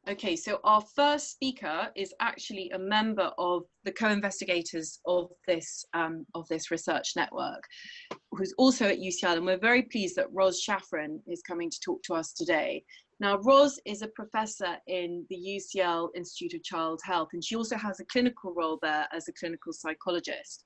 Okay, so our first speaker is actually a member of the co-investigators of this research network, who's also at UCL, and we're very pleased that Roz Shafran is coming to talk to us today. Now, Roz is a professor in the UCL Institute of Child Health, and she also has a clinical role there as a clinical psychologist.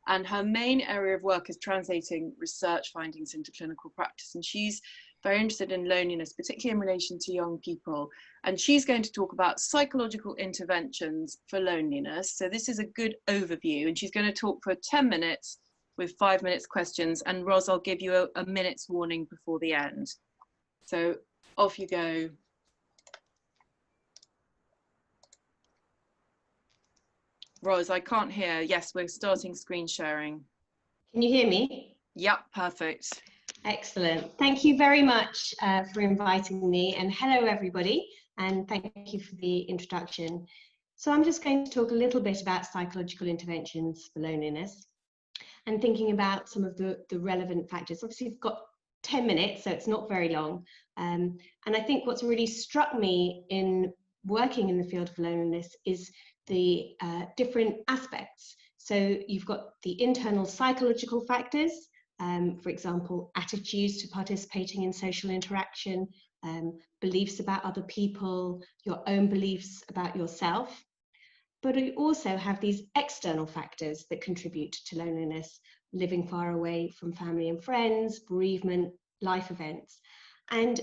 And her main area of work is translating research findings into clinical practice. And she's very interested in loneliness, particularly in relation to young people. And she's going to talk about psychological interventions for loneliness. So this is a good overview. And she's going to talk for 10 minutes with 5 minutes questions. And Roz, I'll give you a minute's warning before the end. So off you go. Roz, I can't hear. Yes, we're starting screen sharing. Can you hear me? Yep, perfect. Excellent. Thank you very much for inviting me, and hello everybody, and thank you for the introduction. So I'm just going to talk a little bit about psychological interventions for loneliness and thinking about some of the relevant factors. Obviously, we've got 10 minutes, so it's not very long. And I think what's really struck me in working in the field of loneliness is the different aspects. So you've got the internal psychological factors, for example, attitudes to participating in social interaction, beliefs about other people, your own beliefs about yourself. But we also have these external factors that contribute to loneliness: living far away from family and friends, bereavement, life events. And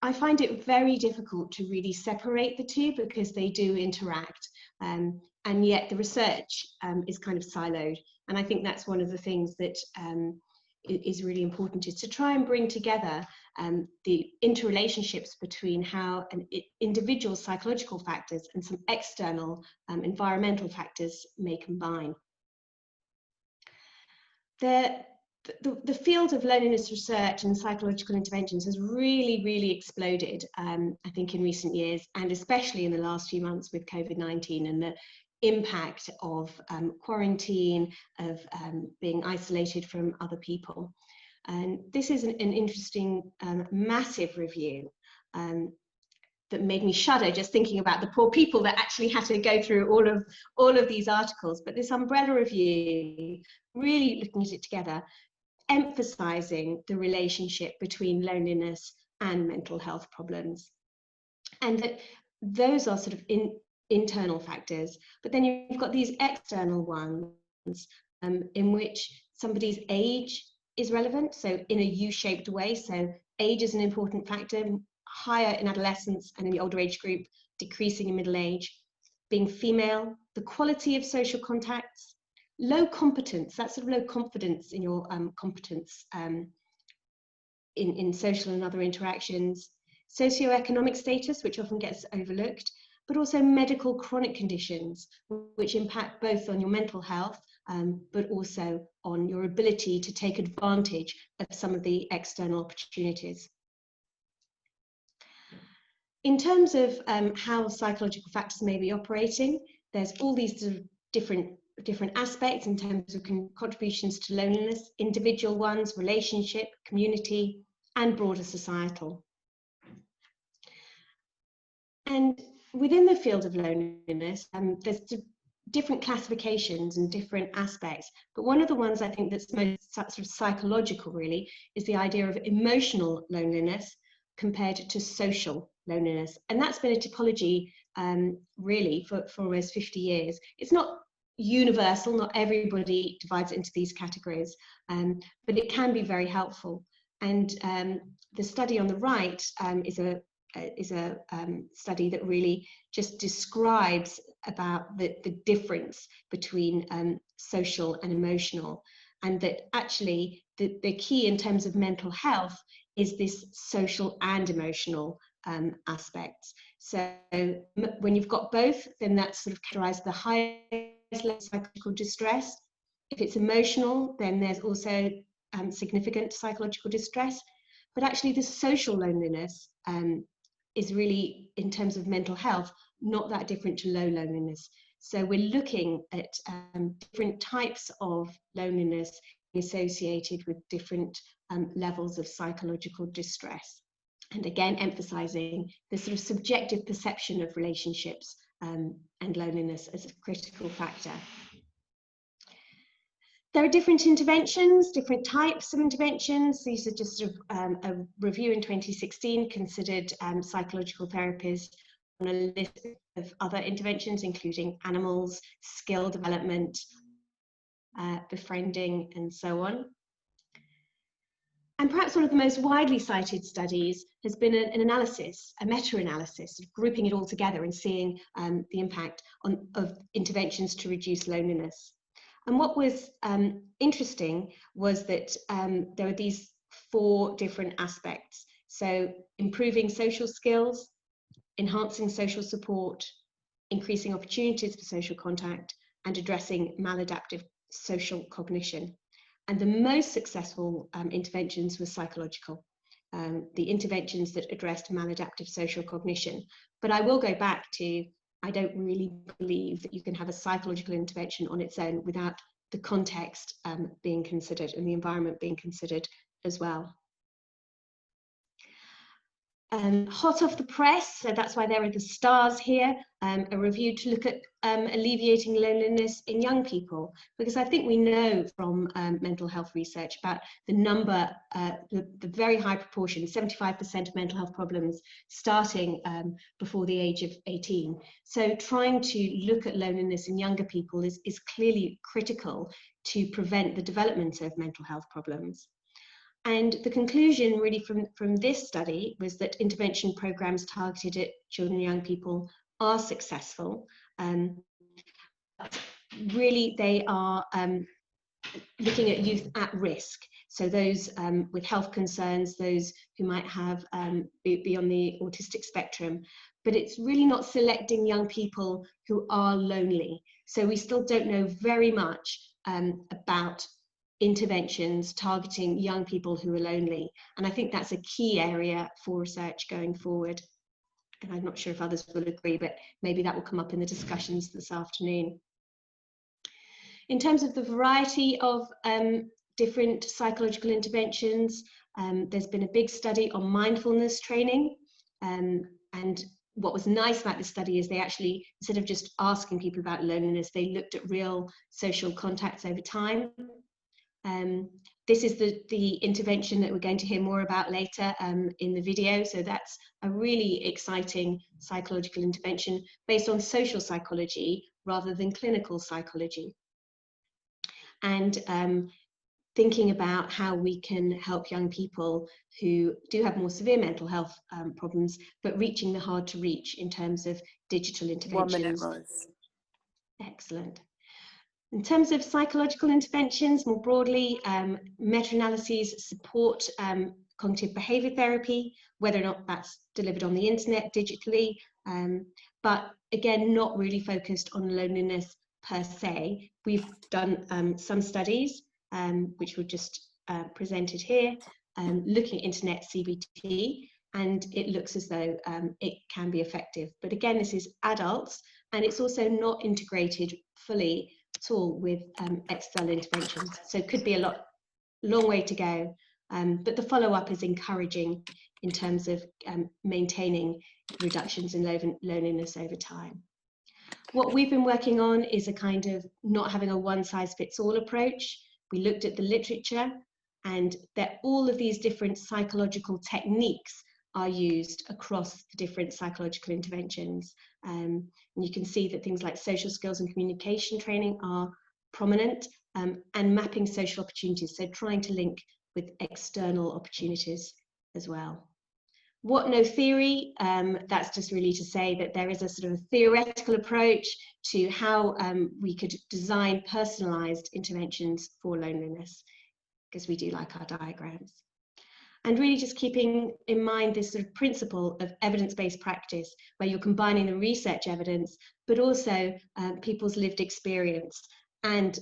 I find it very difficult to really separate the two because they do interact, and yet the research is kind of siloed. And I think that's one of the things that is really important, is to try and bring together the interrelationships between how an individual psychological factors and some external environmental factors may combine. The field of loneliness research and psychological interventions has really exploded, I think, in recent years, and especially in the last few months with COVID-19 and the impact of quarantine, of being isolated from other people. And this is an interesting, massive review that made me shudder just thinking about the poor people that actually had to go through all of these articles. But this umbrella review, really looking at it together, emphasizing the relationship between loneliness and mental health problems, and that those are sort of internal factors. But then you've got these external ones in which somebody's age is relevant, so in a U-shaped way. So age is an important factor, higher in adolescence and in the older age group, decreasing in middle age. Being female, the quality of social contacts, low competence, that sort of low confidence in your competence in social and other interactions, socioeconomic status, which often gets overlooked, but also medical chronic conditions, which impact both on your mental health, but also on your ability to take advantage of some of the external opportunities. In terms of how psychological factors may be operating, there's all these different aspects in terms of contributions to loneliness: individual ones, relationship, community, and broader societal. And within the field of loneliness, there's different classifications and different aspects. But one of the ones I think that's most sort of psychological, really, is the idea of emotional loneliness compared to social loneliness. And that's been a typology really for almost 50 years. It's not universal, not everybody divides it into these categories, but it can be very helpful. And the study on the right is a study that really just describes about the difference between social and emotional, and that actually the key in terms of mental health is this social and emotional aspects. So when you've got both, then that's sort of characterized the highest level of psychological distress. If it's emotional, then there's also significant psychological distress. But actually the social loneliness is really, in terms of mental health, not that different to low loneliness. So we're looking at different types of loneliness associated with different levels of psychological distress. And again, emphasizing the sort of subjective perception of relationships and loneliness as a critical factor. There are different interventions, different types of interventions. These are just sort of a review in 2016 considered psychological therapies on a list of other interventions, including animals, skill development, befriending, and so on. And perhaps one of the most widely cited studies has been an analysis, a meta-analysis, grouping it all together and seeing the impact of interventions to reduce loneliness. And what was interesting was that there were these 4 different aspects. So improving social skills, enhancing social support, increasing opportunities for social contact, and addressing maladaptive social cognition. And the most successful interventions were psychological, the interventions that addressed maladaptive social cognition. But I will go back to, I don't really believe that you can have a psychological intervention on its own without the context being considered and the environment being considered as well. Hot off the press, so that's why there are the stars here, a review to look at alleviating loneliness in young people, because I think we know from mental health research about the number, the very high proportion, 75% of mental health problems starting before the age of 18. So trying to look at loneliness in younger people is clearly critical to prevent the development of mental health problems. And the conclusion really from this study was that intervention programs targeted at children and young people are successful. Really, they are looking at youth at risk. So those with health concerns, those who might have be on the autistic spectrum, but it's really not selecting young people who are lonely. So we still don't know very much about interventions targeting young people who are lonely. And I think that's a key area for research going forward. And I'm not sure if others will agree, but maybe that will come up in the discussions this afternoon. In terms of the variety of different psychological interventions, there's been a big study on mindfulness training. And what was nice about this study is they actually, instead of just asking people about loneliness, they looked at real social contacts over time. This is the intervention that we're going to hear more about later in the video. So that's a really exciting psychological intervention based on social psychology rather than clinical psychology. And thinking about how we can help young people who do have more severe mental health problems, but reaching the hard to reach in terms of digital interventions. 1 minute, Roz. Excellent. In terms of psychological interventions, more broadly, meta-analyses support cognitive behavior therapy, whether or not that's delivered on the internet, digitally, but again, not really focused on loneliness per se. We've done some studies, which were just presented here, looking at internet CBT, and it looks as though it can be effective. But again, this is adults, and it's also not integrated fully at all with external interventions. So it could be a long way to go, but the follow-up is encouraging in terms of maintaining reductions in loneliness over time. What we've been working on is a kind of not having a one-size-fits-all approach. We looked at the literature, and that all of these different psychological techniques are used across the different psychological interventions. And you can see that things like social skills and communication training are prominent, and mapping social opportunities, so trying to link with external opportunities as well. What no theory, that's just really to say that there is a sort of theoretical approach to how we could design personalized interventions for loneliness, because we do like our diagrams. And really just keeping in mind this sort of principle of evidence-based practice, where you're combining the research evidence, but also people's lived experience and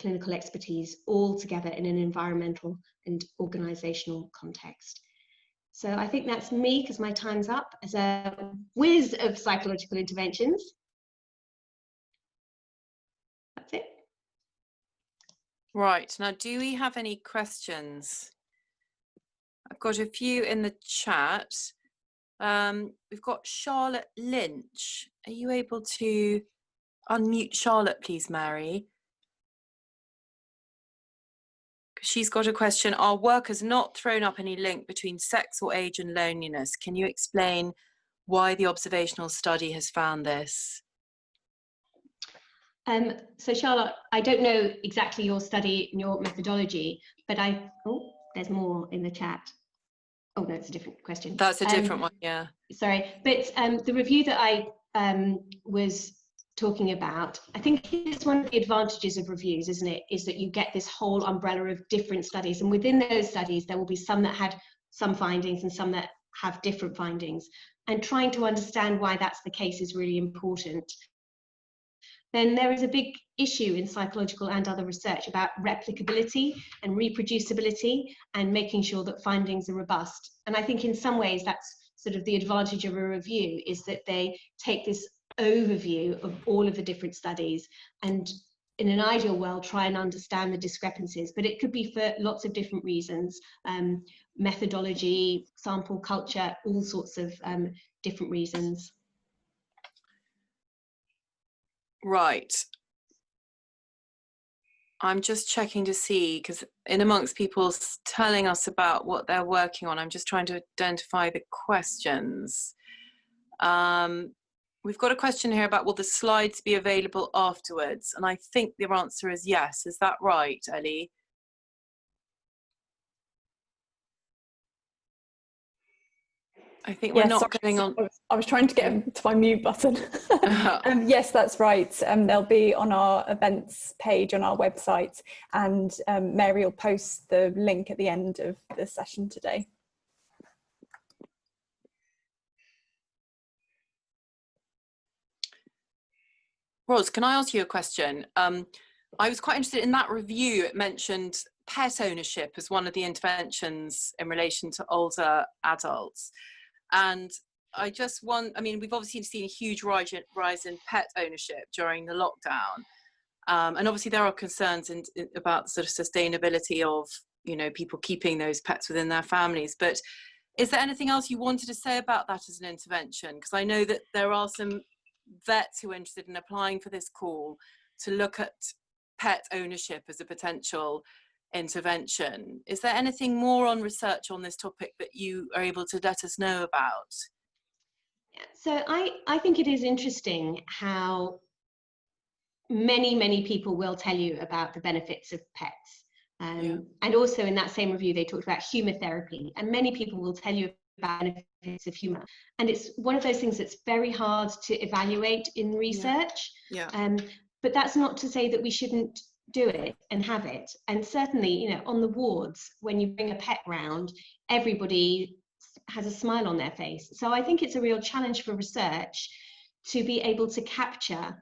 clinical expertise all together in an environmental and organizational context. So I think that's me, because my time's up as a whiz of psychological interventions. That's it. Right, now do we have any questions I've got a few in the chat. We've got Charlotte Lynch. Are you able to unmute Charlotte, please, Mary? She's got a question. Our work has not thrown up any link between sex or age and loneliness. Can you explain why the observational study has found this? So Charlotte, I don't know exactly your study and your methodology, but oh, there's more in the chat. Oh no, it's a different question. That's a different one, yeah. Sorry, but the review that I was talking about, I think it's one of the advantages of reviews, isn't it, is that you get this whole umbrella of different studies, and within those studies there will be some that had some findings and some that have different findings, and trying to understand why that's the case is really important. Then there is a big issue in psychological and other research about replicability and reproducibility and making sure that findings are robust. And I think in some ways that's sort of the advantage of a review, is that they take this overview of all of the different studies and in an ideal world try and understand the discrepancies, but it could be for lots of different reasons, methodology, sample culture, all sorts of different reasons. Right. I'm just checking to see, because in amongst people telling us about what they're working on, I'm just trying to identify the questions. We've got a question here about, will the slides be available afterwards? And I think the answer is yes. Is that right, Ellie? I think we're not going on. I was trying to get to my mute button. Yes, that's right. They'll be on our events page on our website, and Mary will post the link at the end of the session today. Roz, can I ask you a question? I was quite interested in that review. It mentioned pet ownership as one of the interventions in relation to older adults. And I just I mean, we've obviously seen a huge rise in pet ownership during the lockdown. And obviously there are concerns about the sort of sustainability of, you know, people keeping those pets within their families. But is there anything else you wanted to say about that as an intervention? Because I know that there are some vets who are interested in applying for this call to look at pet ownership as a potential intervention. Is there anything more on research on this topic that you are able to let us know about? So I think it is interesting how many people will tell you about the benefits of pets. And also in that same review, they talked about humour therapy, and many people will tell you about benefits of humour. And it's one of those things that's very hard to evaluate in research. But that's not to say that we shouldn't do it and have it. And certainly, you know, on the wards, when you bring a pet round, everybody has a smile on their face. So I think it's a real challenge for research to be able to capture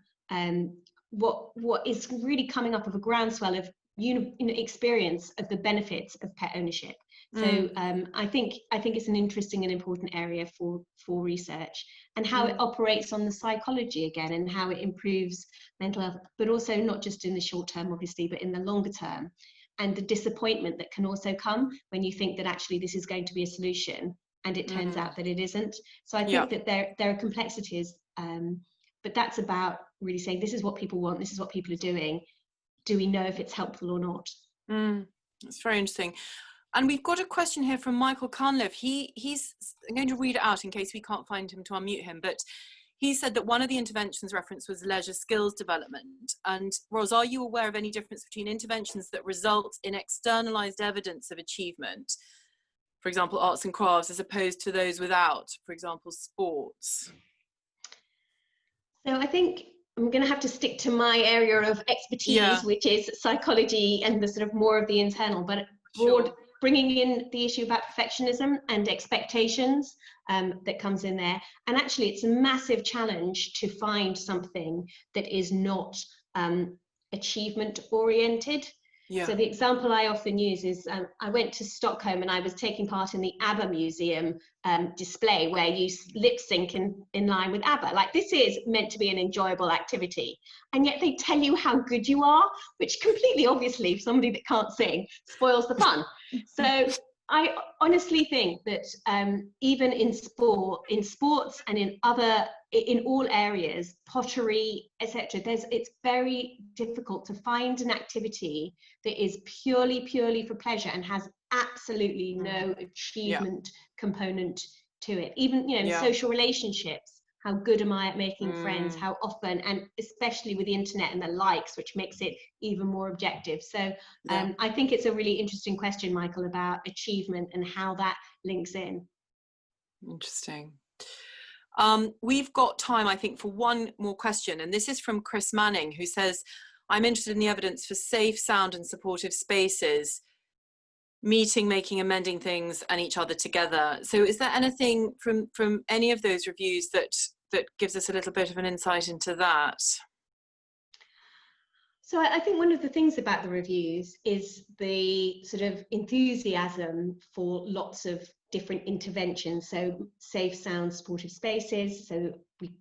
what is really coming up of a groundswell of experience of the benefits of pet ownership. So I think it's an interesting and important area for research, and how it operates on the psychology again, and how it improves mental health, but also not just in the short term, obviously, but in the longer term, and the disappointment that can also come when you think that actually this is going to be a solution and it turns out that it isn't. So I think that there are complexities, but that's about really saying, this is what people want, this is what people are doing. Do we know if it's helpful or not? That's very interesting. And we've got a question here from Michael Cunliffe. I'm going to read it out in case we can't find him to unmute him, but he said that one of the interventions referenced was leisure skills development. And Roz, are you aware of any difference between interventions that result in externalized evidence of achievement, for example, arts and crafts, as opposed to those without, for example, sports? So I think I'm going to have to stick to my area of expertise, which is psychology and the sort of more of the internal, but bringing in the issue about perfectionism and expectations that comes in there. And actually, it's a massive challenge to find something that is not achievement oriented. So the example I often use is I went to Stockholm and I was taking part in the ABBA museum display where you lip sync in line with ABBA. Like, this is meant to be an enjoyable activity, and yet they tell you how good you are, which completely obviously, for somebody that can't sing, spoils the fun. So I honestly think that even in sports and in all areas, pottery, etc., it's very difficult to find an activity that is purely for pleasure and has absolutely no achievement component to it. Even, you know, in social relationships, how good am I at making friends? How often, and especially with the internet and the likes, which makes it even more objective. So I think it's a really interesting question, Michael, about achievement and how that links in. Interesting. We've got time, I think, for one more question, and this is from Chris Manning, who says, I'm interested in the evidence for safe, sound and supportive spaces, meeting, making, amending things and each other together. So is there anything from any of those reviews that gives us a little bit of an insight into that? So I think one of the things about the reviews is the sort of enthusiasm for lots of different interventions. So safe, sound, supportive spaces. So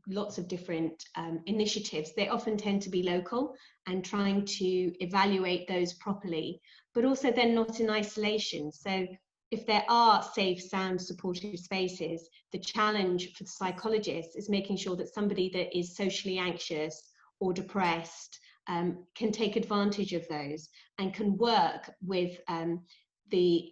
lots of different initiatives. They often tend to be local and trying to evaluate those properly, but also they're not in isolation. So if there are safe, sound, supportive spaces, the challenge for the psychologist is making sure that somebody that is socially anxious or depressed can take advantage of those and can work with the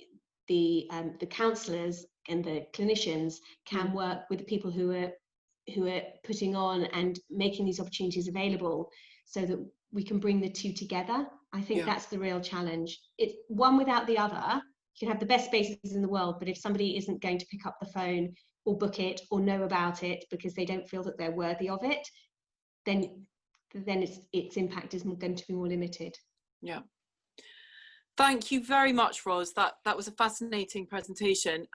counsellors and the clinicians can work with the people who are putting on and making these opportunities available, so that we can bring the two together. I think that's the real challenge. It's one without the other. You can have the best spaces in the world, but if somebody isn't going to pick up the phone or book it or know about it because they don't feel that they're worthy of it, then its impact is going to be more limited. Yeah. Thank you very much, Roz. That was a fascinating presentation.